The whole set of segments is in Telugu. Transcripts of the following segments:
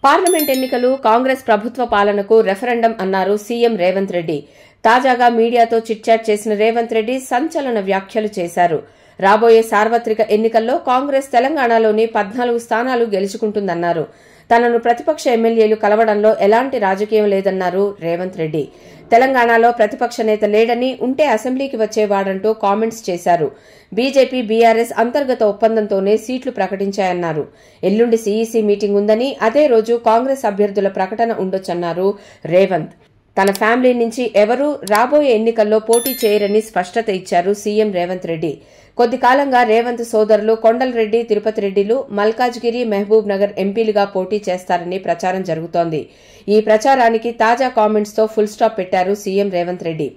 పార్లమెంట్ ఎన్నికలు కాంగ్రెస్ ప్రభుత్వ పాలనకు రెఫరెండం అన్నారు సీఎం రేవంత్ రెడ్డి. తాజాగా మీడియాతో చిట్చాట్ చేసిన రేవంత్ రెడ్డి సంచలన వ్యాఖ్యలు చేశారు. రాబోయే సార్వత్రిక ఎన్నికల్లో కాంగ్రెస్ తెలంగాణలోని 14 స్థానాలు గెలుచుకుంటుందన్నారు. తనను ప్రతిపక్ష ఎమ్మెల్యేలు కలవడంలో ఎలాంటి రాజకీయం లేదన్నారు రేవంత్ రెడ్డి. తెలంగాణలో ప్రతిపక్ష నేత లేడని, ఉంటే అసెంబ్లీకి వచ్చేవాడంటూ కామెంట్స్ చేశారు. బీజేపీ బీఆర్ఎస్ అంతర్గత ఒప్పందంతోనే సీట్లు ప్రకటించాయన్నారు. ఎల్లుండి సీఈసీ మీటింగ్ ఉందని, అదే రోజు కాంగ్రెస్ అభ్యర్థుల ప్రకటన ఉండొచ్చన్నారు రేవంత్. తన ఫ్యామిలీ నుంచి ఎవరూ రాబోయే ఎన్నికల్లో పోటీ చేయరని స్పష్టత ఇచ్చారు సీఎం రేవంత్ రెడ్డి. కొద్ది కాలంగా రేవంత్ సోదరులు కొండలరెడ్డి, తిరుపతి రెడ్డిలు మల్కాజ్గిరి, మహబూబ్ నగర్ ఎంపీలుగా పోటీ చేస్తారని ప్రచారం జరుగుతోంది. ఈ ప్రచారానికి తాజా కామెంట్స్ తో ఫుల్ స్టాప్ పెట్టారు CM Revanth Reddy.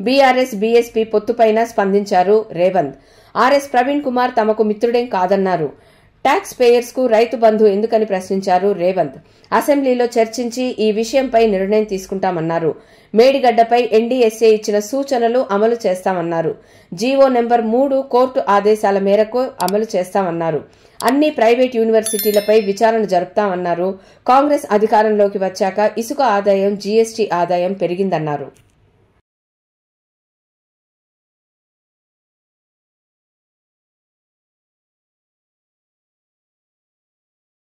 BRS BSP పొత్తుపైన స్పందించారు రేవంత్. ఆర్ఎస్ ప్రవీణ్ కుమార్ తమకు మిత్రుడేం కాదన్నారు. ట్యాక్స్ పేయర్స్ కు రైతు బంధు ఎందుకని ప్రశ్నించారు రేవంత్. అసెంబ్లీలో చర్చించి ఈ విషయంపై నిర్ణయం తీసుకుంటామన్నారు. మేడిగడ్డపై ఎన్డీఎస్ఏ ఇచ్చిన సూచనలు అమలు చేస్తామన్నారు. జీవో నెంబర్ 3 కోర్టు ఆదేశాల మేరకు అమలు చేస్తామన్నారు. అన్ని ప్రైవేట్ యూనివర్సిటీలపై విచారణ జరుపుతామన్నారు. కాంగ్రెస్ అధికారంలోకి వచ్చాక ఇసుక ఆదాయం, జీఎస్టీ ఆదాయం పెరిగిందన్నారు.